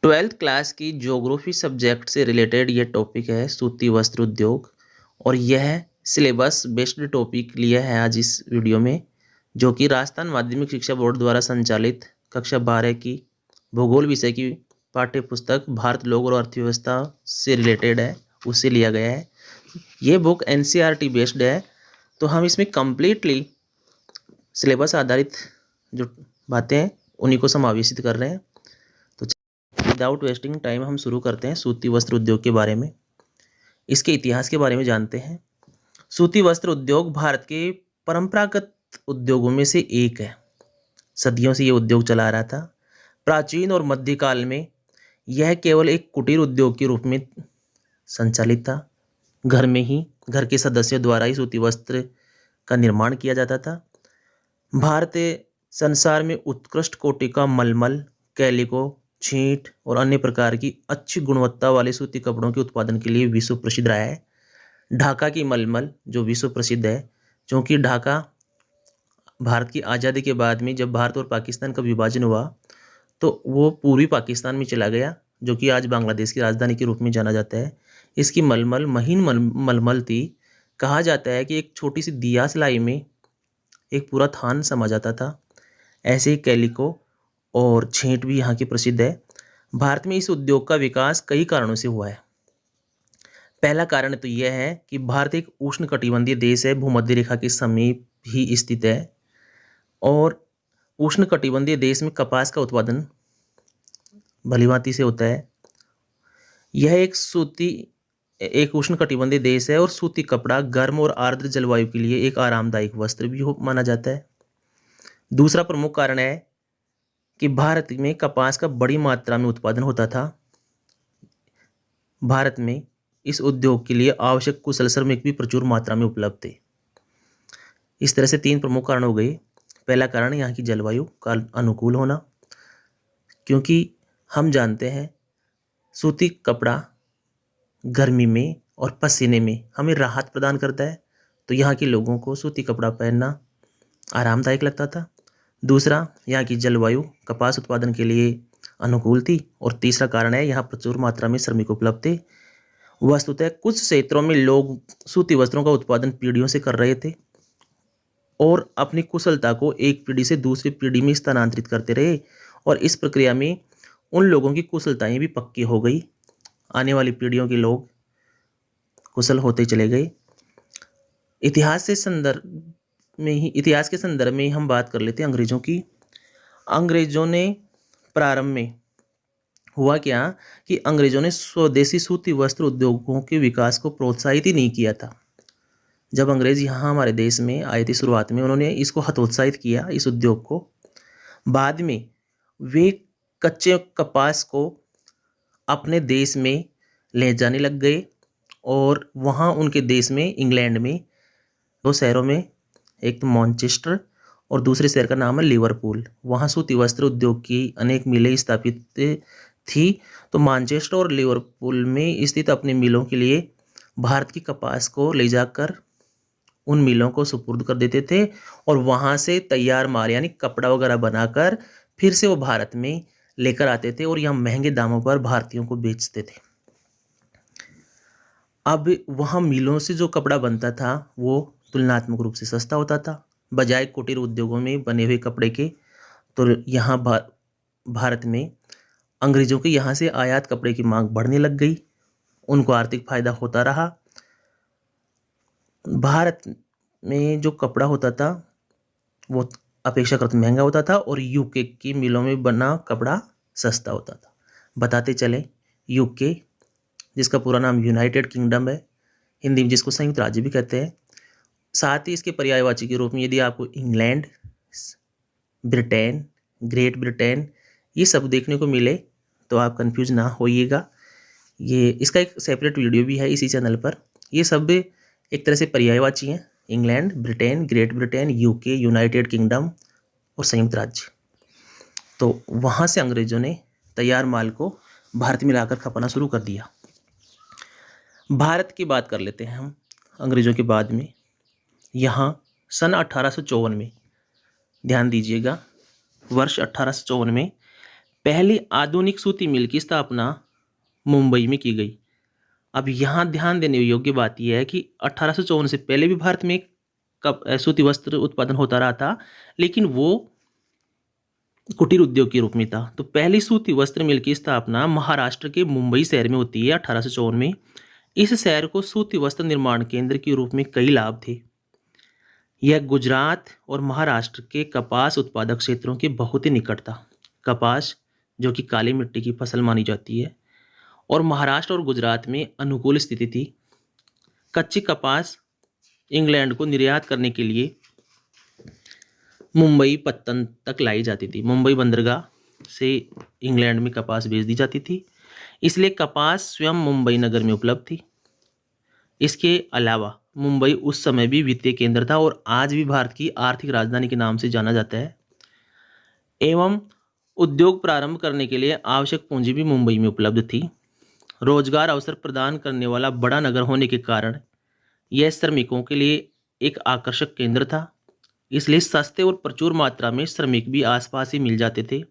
Twelfth class की geography subject से related ये टॉपिक है सूती वस्त्र उद्योग। और यह सिलेबस बेस्ड टॉपिक लिया है आज इस वीडियो में, जो कि राजस्थान माध्यमिक शिक्षा बोर्ड द्वारा संचालित कक्षा 12 की भूगोल विषय की पाठ्य पुस्तक भारत लोग और अर्थव्यवस्था से रिलेटेड है, उससे लिया गया है। ये बुक एनसीईआरटी बेस्ड है, तो हम इसमें कम्प्लीटली सिलेबस आधारित जो बातें हैं उन्हीं को समावेशित कर रहे हैं। तो विदाउट वेस्टिंग टाइम हम शुरू करते हैं सूती वस्त्र उद्योग के बारे में। इसके इतिहास के बारे में जानते हैं। सूती वस्त्र उद्योग भारत के परंपरागत उद्योगों में से एक है। सदियों से ये उद्योग चला रहा था। प्राचीन और मध्यकाल में यह केवल एक कुटीर उद्योग के रूप में संचालित था। घर में ही घर के सदस्यों द्वारा ही सूती वस्त्र का निर्माण किया जाता था। भारत संसार में उत्कृष्ट कोटि का मलमल, कैलिको, छींट और अन्य प्रकार की अच्छी गुणवत्ता वाले सूती कपड़ों के उत्पादन के लिए विश्व प्रसिद्ध रहा है। ढाका की मलमल जो विश्व प्रसिद्ध है, क्योंकि ढाका भारत की आज़ादी के बाद में जब भारत और पाकिस्तान का विभाजन हुआ तो वो पूर्वी पाकिस्तान में चला गया, जो कि आज बांग्लादेश की राजधानी के रूप में जाना जाता है। इसकी मलमल महीन मलमल थी। कहा जाता है कि एक छोटी सी दिया सिलाई में एक पूरा थान समा जाता था। ऐसे ही कैलिको और छेंट भी यहाँ की प्रसिद्ध है। भारत में इस उद्योग का विकास कई कारणों से हुआ है। पहला कारण तो यह है कि भारत एक उष्णकटिबंधीय देश है, भूमध्य रेखा के समीप ही स्थित है। और उष्णकटिबंधीय देश में कपास का उत्पादन भलीभांति से होता है। यह एक उष्णकटिबंधीय देश है और सूती कपड़ा गर्म और आर्द्र जलवायु के लिए एक आरामदायक वस्त्र भी माना जाता है। दूसरा प्रमुख कारण है कि भारत में कपास का बड़ी मात्रा में उत्पादन होता था। भारत में इस उद्योग के लिए आवश्यक कुशल श्रमिक भी प्रचुर मात्रा में उपलब्ध थे। इस तरह से तीन प्रमुख कारण हो गए। पहला कारण यहाँ की जलवायु का अनुकूल होना, क्योंकि हम जानते हैं सूती कपड़ा गर्मी में और पसीने में हमें राहत प्रदान करता है, तो यहाँ के लोगों को सूती कपड़ा पहनना आरामदायक लगता था। दूसरा, यहाँ की जलवायु कपास उत्पादन के लिए अनुकूल थी। और तीसरा कारण है यहाँ प्रचुर मात्रा में श्रमिक उपलब्ध थे। वस्तुतः कुछ क्षेत्रों में लोग सूती वस्त्रों का उत्पादन पीढ़ियों से कर रहे थे और अपनी कुशलता को एक पीढ़ी से दूसरी पीढ़ी में स्थानांतरित करते रहे, और इस प्रक्रिया में उन लोगों की कुशलताएं भी पक्की हो गई। आने वाली पीढ़ियों के लोग कुशल होते चले गए। इतिहास के संदर्भ में ही हम बात कर लेते हैं अंग्रेजों की। अंग्रेजों ने प्रारंभ में हुआ क्या कि अंग्रेजों ने स्वदेशी सूती वस्त्र उद्योगों के विकास को प्रोत्साहित ही नहीं किया था। जब अंग्रेज यहाँ हमारे देश में आए थे शुरुआत में, उन्होंने इसको हतोत्साहित किया, इस उद्योग को। बाद में वे कच्चे कपास को अपने देश में ले जाने लग गए और वहाँ उनके देश में इंग्लैंड में दो शहरों में, एक तो मैनचेस्टर और दूसरे शहर का नाम है लिवरपूल, वहाँ सूती वस्त्र उद्योग की अनेक मिलें स्थापित थी। तो मैनचेस्टर और लिवरपूल में स्थित अपनी मिलों के लिए भारत की कपास को ले जाकर उन मिलों को सुपुर्द कर देते थे और वहाँ से तैयार माल यानी कपड़ा वगैरह बनाकर फिर से वो भारत में लेकर आते थे और यहाँ महंगे दामों पर भारतीयों को बेचते थे। अब वहाँ मिलों से जो कपड़ा बनता था वो तुलनात्मक रूप से सस्ता होता था बजाय कुटीर उद्योगों में बने हुए कपड़े के। तो यहाँ भारत में अंग्रेजों के यहाँ से आयात कपड़े की मांग बढ़ने लग गई, उनको आर्थिक फायदा होता रहा। भारत में जो कपड़ा होता था वो अपेक्षाकृत महंगा होता था और यूके की मिलों में बना कपड़ा सस्ता होता था। बताते चले, यूके जिसका पूरा नाम यूनाइटेड किंगडम है, हिंदी में जिसको संयुक्त राज्य भी कहते हैं। साथ ही इसके पर्यायवाची के रूप में यदि आपको इंग्लैंड, ब्रिटेन, ग्रेट ब्रिटेन ये सब देखने को मिले तो आप कंफ्यूज ना होइएगा। ये इसका एक सेपरेट वीडियो भी है इसी चैनल पर। ये सब एक तरह से पर्यायवाची हैं, England, Britain, great Britain, UK, United kingdom और संयुक्त राज्य। तो वहाँ से अंग्रेजों ने तैयार माल को भारत में लाकर खपाना शुरू कर दिया। भारत की बात कर लेते हैं हम अंग्रेजों के बाद में। यहाँ सन 1854 में, ध्यान दीजिएगा, वर्ष 1854 में पहली आधुनिक सूती मिल की स्थापना मुंबई में की गई। अब यहाँ ध्यान देने योग्य बात यह है कि 1854 से पहले भी भारत में सूती वस्त्र उत्पादन होता रहा था, लेकिन वो कुटीर उद्योग के रूप में था। तो पहली सूती वस्त्र मिल की स्थापना महाराष्ट्र के मुंबई शहर में होती है 1854 में। इस शहर को सूती वस्त्र निर्माण केंद्र के रूप में कई लाभ थे। यह गुजरात और महाराष्ट्र के कपास उत्पादक क्षेत्रों के बहुत ही निकट था। कपास, जो कि काली मिट्टी की फसल मानी जाती है, और महाराष्ट्र और गुजरात में अनुकूल स्थिति थी। कच्ची कपास इंग्लैंड को निर्यात करने के लिए मुंबई पत्तन तक लाई जाती थी। मुंबई बंदरगाह से इंग्लैंड में कपास भेज दी जाती थी, इसलिए कपास स्वयं मुंबई नगर में उपलब्ध थी। इसके अलावा मुंबई उस समय भी वित्तीय केंद्र था और आज भी भारत की आर्थिक राजधानी के नाम से जाना जाता है। एवं उद्योग प्रारंभ करने के लिए आवश्यक पूंजी भी मुंबई में उपलब्ध थी। रोजगार अवसर प्रदान करने वाला बड़ा नगर होने के कारण यह श्रमिकों के लिए एक आकर्षक केंद्र था, इसलिए सस्ते और प्रचुर मात्रा में श्रमिक भी आसपास ही मिल जाते थे।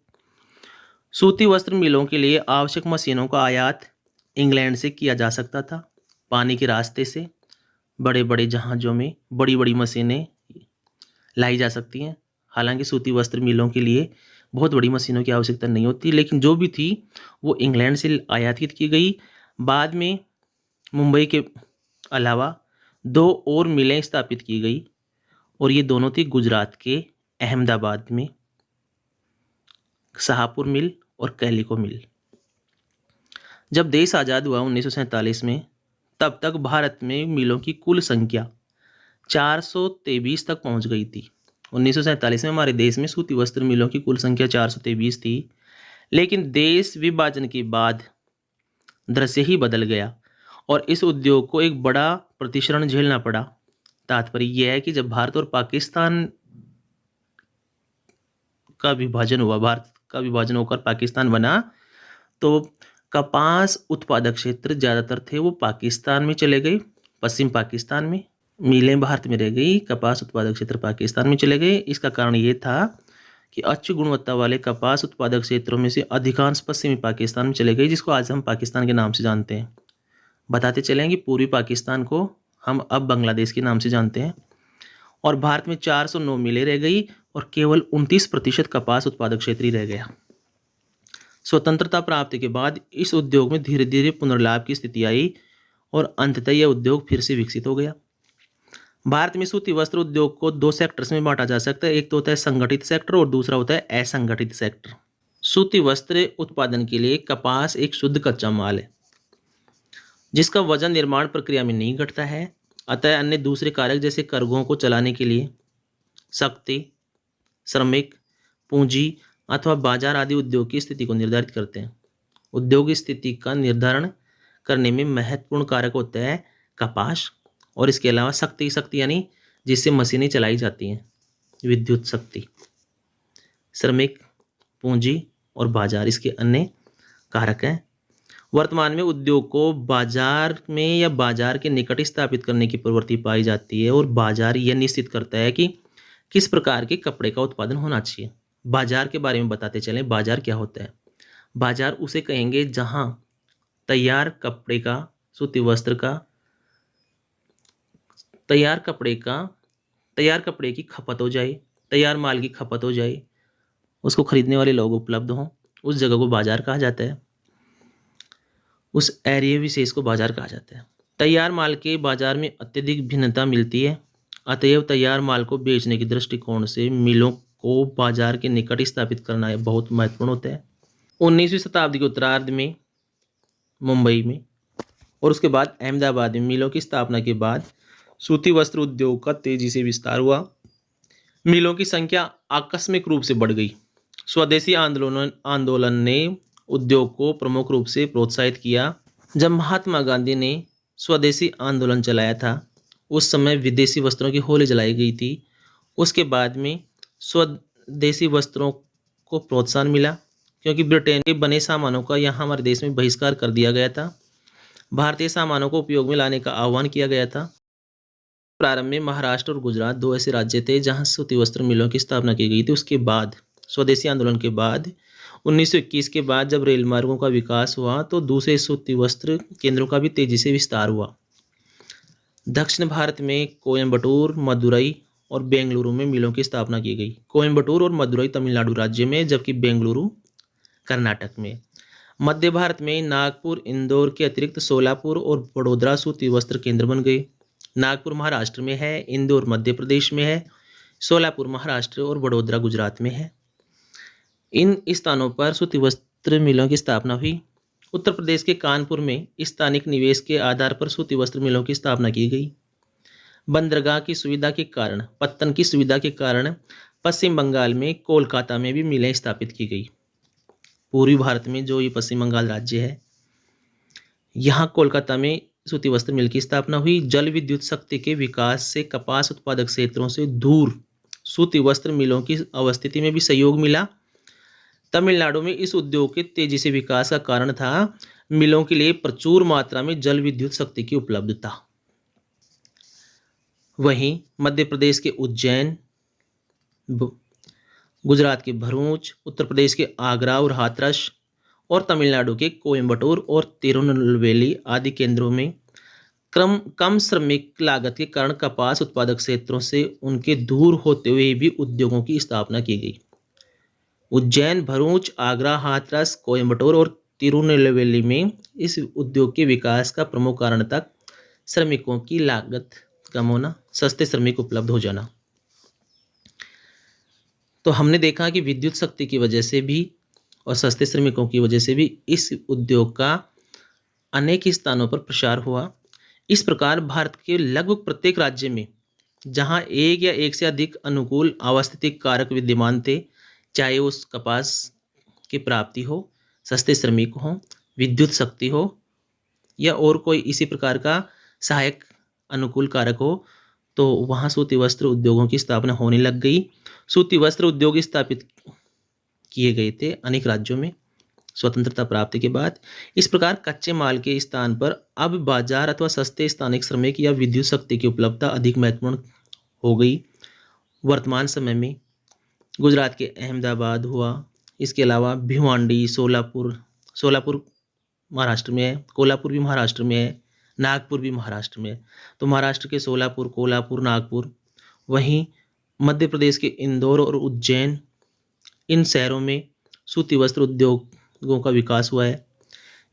सूती वस्त्र मिलों के लिए आवश्यक मशीनों का आयात इंग्लैंड से किया जा सकता था। पानी के रास्ते से बड़े बड़े जहाज़ों में बड़ी बड़ी मशीनें लाई जा सकती हैं। हालांकि सूती वस्त्र मिलों के लिए बहुत बड़ी मशीनों की आवश्यकता नहीं होती, लेकिन जो भी थी वो इंग्लैंड से आयातित की गई। बाद में मुंबई के अलावा 2 और मिलें स्थापित की गई, और ये दोनों थी गुजरात के अहमदाबाद में शाहपुर मिल और कैलिको मिल। जब देश आज़ाद हुआ 1947 में, तब तक भारत में मिलों की कुल संख्या 423 तक पहुंच गई थी। 1947 में हमारे देश में सूती वस्त्र मिलों की कुल संख्या 423 थी, लेकिन देश विभाजन के बाद दृश्य ही बदल गया और इस उद्योग को एक बड़ा प्रतिशरण झेलना पड़ा। तात्पर्य यह है कि जब भारत और पाकिस्तान का विभाजन हुआ, भारत का विभाजन होकर पाकिस्तान बना, तो कपास उत्पादक क्षेत्र ज़्यादातर थे वो पाकिस्तान में चले गए, पश्चिम पाकिस्तान में। मिलें भारत में रह गई, कपास उत्पादक क्षेत्र पाकिस्तान में चले गए। इसका कारण ये था कि अच्छी गुणवत्ता वाले कपास उत्पादक क्षेत्रों में से अधिकांश पश्चिमी पाकिस्तान में चले गए, जिसको आज हम पाकिस्तान के नाम से जानते हैं। बताते चलें कि पूर्वी पाकिस्तान को हम अब बांग्लादेश के नाम से जानते हैं। और भारत में 409 मिलें रह गई और केवल 29% कपास उत्पादक क्षेत्र ही रह गया। स्वतंत्रता प्राप्ति के बाद इस उद्योग में धीरे धीरे पुनर्लाभ की स्थिति आई और अंततः यह उद्योग फिर से विकसित हो गया। भारत में सूती वस्त्र उद्योग को 2 सेक्टर्स में बांटा जा सकता है। एक तो होता है संगठित सेक्टर और दूसरा होता है असंगठित सेक्टर। सूती वस्त्र उत्पादन के लिए कपास एक शुद्ध कच्चा माल है, जिसका वजन निर्माण प्रक्रिया में नहीं घटता है। अतः अन्य दूसरे कारक जैसे कार्गों को चलाने के लिए शक्ति, श्रमिक, पूंजी अथवा बाजार आदि उद्योग की स्थिति को निर्धारित करते हैं। उद्योग स्थिति का निर्धारण करने में महत्वपूर्ण कारक होता है कपास, और इसके अलावा शक्ति यानी जिससे मशीनें चलाई जाती हैं, विद्युत शक्ति, श्रमिक, पूंजी और बाजार इसके अन्य कारक हैं। वर्तमान में उद्योग को बाजार में या बाजार के निकट स्थापित करने की प्रवृत्ति पाई जाती है, और बाजार यह निश्चित करता है कि किस प्रकार के कपड़े का उत्पादन होना चाहिए। बाजार के बारे में बताते चलें, बाजार क्या होता है। बाजार उसे कहेंगे जहां तैयार कपड़े का, सूती वस्त्र का, तैयार कपड़े की खपत हो जाए, तैयार माल की खपत हो जाए, उसको खरीदने वाले लोग उपलब्ध हों, उस जगह को बाजार कहा जाता है। उस एरिया विशेष को बाजार कहा जाता है। तैयार माल के बाजार में अत्यधिक भिन्नता मिलती है, अतएव तैयार माल को बेचने के दृष्टिकोण से मिलों को बाजार के निकट स्थापित करना बहुत महत्वपूर्ण होता है। 19वीं शताब्दी के उत्तरार्ध में मुंबई में और उसके बाद अहमदाबाद में मिलों की स्थापना के बाद सूती वस्त्र उद्योग का तेजी से विस्तार हुआ। मिलों की संख्या आकस्मिक रूप से बढ़ गई। स्वदेशी आंदोलन ने उद्योग को प्रमुख रूप से प्रोत्साहित किया। जब महात्मा गांधी ने स्वदेशी आंदोलन चलाया था, उस समय विदेशी वस्त्रों की होली जलाई गई थी। उसके बाद में स्वदेशी वस्त्रों को प्रोत्साहन मिला, क्योंकि ब्रिटेन के बने सामानों का यहाँ हमारे देश में बहिष्कार कर दिया गया था। भारतीय सामानों को उपयोग में लाने का आह्वान किया गया था। प्रारंभ में महाराष्ट्र और गुजरात 2 ऐसे राज्य थे जहाँ सूती वस्त्र मिलों की स्थापना की गई थी। उसके बाद स्वदेशी आंदोलन के बाद 1921 के बाद जब रेल मार्गों का विकास हुआ तो दूसरे सूती वस्त्र केंद्रों का भी तेजी से विस्तार हुआ। दक्षिण भारत में कोयम्बटूर, मदुरई और बेंगलुरु में मिलों की स्थापना की गई। कोयम्बटूर और मदुरई तमिलनाडु राज्य में, जबकि बेंगलुरु कर्नाटक में। मध्य भारत में नागपुर, इंदौर के अतिरिक्त सोलापुर और वडोदरा सूती वस्त्र केंद्र बन गए। नागपुर महाराष्ट्र में है, इंदौर मध्य प्रदेश में है, सोलापुर महाराष्ट्र और वडोदरा गुजरात में है। इन स्थानों पर सूती वस्त्र मिलों की स्थापना हुई। उत्तर प्रदेश के कानपुर में स्थानिक निवेश के आधार पर सूती वस्त्र मिलों की स्थापना की गई। बंदरगाह की सुविधा के कारण, पत्तन की सुविधा के कारण पश्चिम बंगाल में कोलकाता में भी मिलें स्थापित की गई। पूर्वी भारत में जो ये पश्चिम बंगाल राज्य है, यहाँ कोलकाता में सूती वस्त्र मिल की स्थापना हुई। जल विद्युत शक्ति के विकास से कपास उत्पादक क्षेत्रों से दूर सूती वस्त्र मिलों की अवस्थिति में भी सहयोग मिला। तमिलनाडु में इस उद्योग के तेजी से विकास का कारण था मिलों के लिए प्रचुर मात्रा में जल विद्युत शक्ति की उपलब्धता। वहीं मध्य प्रदेश के उज्जैन, गुजरात के भरूच, उत्तर प्रदेश के आगरा और हाथरस और तमिलनाडु के कोयम्बटूर और तिरुनेलवेली आदि केंद्रों में कम श्रमिक लागत के कारण कपास उत्पादक क्षेत्रों से उनके दूर होते हुए भी उद्योगों की स्थापना की गई। उज्जैन, भरूच, आगरा, हाथरस, कोयम्बटूर और तिरुनेलवेली में इस उद्योग के विकास का प्रमुख कारण तक श्रमिकों की लागत कम होना, सस्ते श्रमिक उपलब्ध हो जाना। तो हमने देखा कि विद्युत शक्ति की वजह से भी और सस्ते श्रमिकों की वजह से भी इस उद्योग का अनेक स्थानों पर प्रसार हुआ। इस प्रकार भारत के लगभग प्रत्येक राज्य में जहां एक या एक से अधिक अनुकूल आवास्थितिक कारक विद्यमान थे, चाहे उस कपास की प्राप्ति हो, सस्ते श्रमिक हो, विद्युत शक्ति हो या और कोई इसी प्रकार का सहायक अनुकूल कारक हो, तो वहाँ सूती वस्त्र उद्योगों की स्थापना होने लग गई। सूती वस्त्र उद्योग स्थापित किए गए थे अनेक राज्यों में स्वतंत्रता प्राप्ति के बाद। इस प्रकार कच्चे माल के स्थान पर अब बाजार अथवा सस्ते स्थानिक श्रमिक या विद्युत शक्ति की उपलब्धता अधिक महत्वपूर्ण हो गई। वर्तमान समय में गुजरात के अहमदाबाद हुआ, इसके अलावा भिवांडी, सोलापुर महाराष्ट्र में है, कोल्हापुर भी महाराष्ट्र में है, नागपुर भी महाराष्ट्र में है। तो महाराष्ट्र के सोलापुर, कोल्हापुर, नागपुर, वहीं मध्य प्रदेश के इंदौर और उज्जैन, इन शहरों में सूती वस्त्र उद्योगों का विकास हुआ है।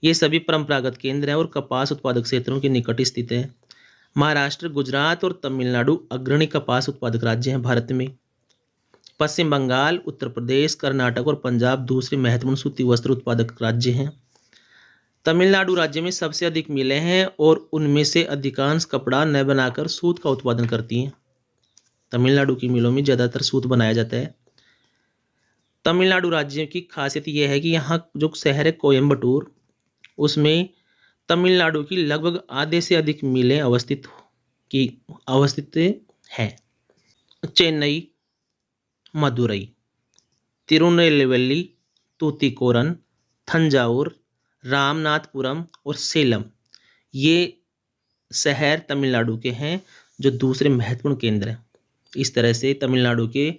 ये सभी परंपरागत केंद्र हैं और कपास उत्पादक क्षेत्रों के निकट स्थित हैं। महाराष्ट्र, गुजरात और तमिलनाडु अग्रणी कपास उत्पादक राज्य हैं भारत में। पश्चिम बंगाल, उत्तर प्रदेश, कर्नाटक और पंजाब दूसरे महत्वपूर्ण सूती वस्त्र उत्पादक राज्य हैं। तमिलनाडु राज्य में सबसे अधिक मिलें हैं और उनमें से अधिकांश कपड़ा न बनाकर सूत का उत्पादन करती हैं। तमिलनाडु की मिलों में ज़्यादातर सूत बनाया जाता है। तमिलनाडु राज्य की खासियत यह है कि यहाँ जो शहर है कोयम्बटूर, उसमें तमिलनाडु की लगभग आधे से अधिक मिलें अवस्थित हैं। चेन्नई, मदुरई, तिरुनेलवेली, तूतीकोरन, थंजावुर, रामनाथपुरम और सेलम, ये शहर तमिलनाडु के हैं जो दूसरे महत्वपूर्ण केंद्र हैं। इस तरह से तमिलनाडु के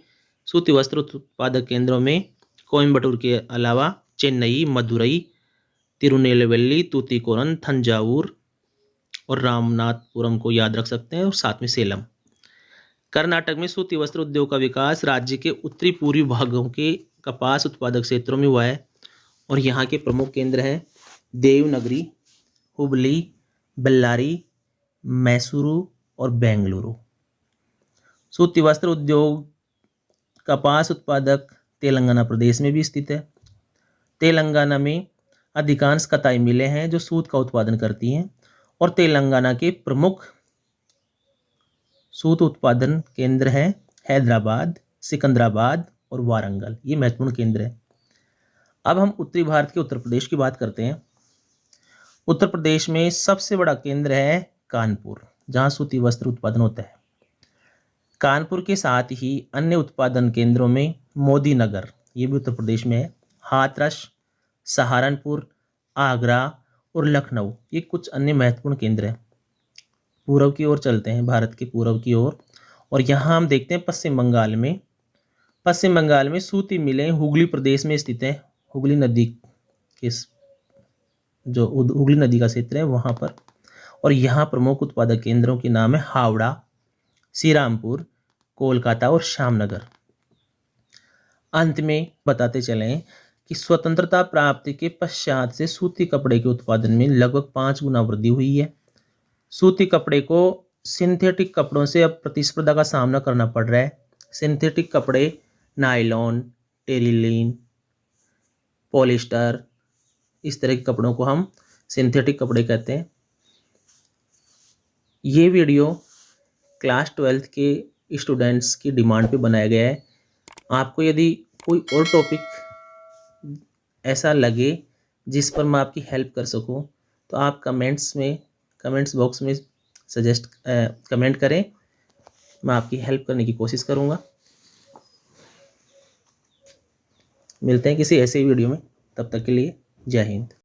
सूती वस्त्र उत्पादक केंद्रों में कोयम्बटूर के अलावा चेन्नई, मदुरई, तिरुनेलवेली, तूतीकोरन, थंजावुर और रामनाथपुरम को याद रख सकते हैं और साथ में सेलम। कर्नाटक में सूती वस्त्र उद्योग का विकास राज्य के उत्तरी पूर्वी भागों के कपास उत्पादक क्षेत्रों में हुआ है और यहाँ के प्रमुख केंद्र हैं देवनगरी, हुबली, बेल्लारी, मैसूरू और बेंगलुरु। सूती वस्त्र उद्योग कपास उत्पादक तेलंगाना प्रदेश में भी स्थित है। तेलंगाना में अधिकांश कताई मिलें हैं जो सूत का उत्पादन करती हैं और तेलंगाना के प्रमुख सूत उत्पादन केंद्र हैं हैदराबाद, सिकंदराबाद और वारंगल। ये महत्वपूर्ण केंद्र हैं। अब हम उत्तरी भारत के उत्तर प्रदेश की बात करते हैं। उत्तर प्रदेश में सबसे बड़ा केंद्र है कानपुर, जहाँ सूती वस्त्र उत्पादन होता है। कानपुर के साथ ही अन्य उत्पादन केंद्रों में मोदी नगर, ये भी उत्तर प्रदेश में है, हाथरस, सहारनपुर, आगरा और लखनऊ, ये कुछ अन्य महत्वपूर्ण केंद्र हैं। पूर्व की ओर चलते हैं, भारत के पूर्व की ओर, और यहाँ हम देखते हैं पश्चिम बंगाल में पश्चिम बंगाल में सूती मिलें हुगली प्रदेश में स्थित हैं। हुगली नदी के जो हुगली नदी का क्षेत्र है वहाँ पर। और यहाँ प्रमुख उत्पादक केंद्रों के नाम है हावड़ा, श्रीरामपुर, कोलकाता और श्यामनगर। अंत में बताते चलें कि स्वतंत्रता प्राप्ति के पश्चात से सूती कपड़े के उत्पादन में लगभग 5 गुना वृद्धि हुई है। सूती कपड़े को सिंथेटिक कपड़ों से अब प्रतिस्पर्धा का सामना करना पड़ रहा है। सिंथेटिक कपड़े नायलॉन, टेरिलीन, पॉलिस्टर, इस तरह के कपड़ों को हम सिंथेटिक कपड़े कहते हैं। ये वीडियो क्लास 12th के स्टूडेंट्स की डिमांड पे बनाया गया है। आपको यदि कोई और टॉपिक ऐसा लगे जिस पर मैं आपकी हेल्प कर सकूं तो आप कमेंट्स बॉक्स में कमेंट करें। मैं आपकी हेल्प करने की कोशिश करूंगा। मिलते हैं किसी ऐसे वीडियो में, तब तक के लिए जय हिंद।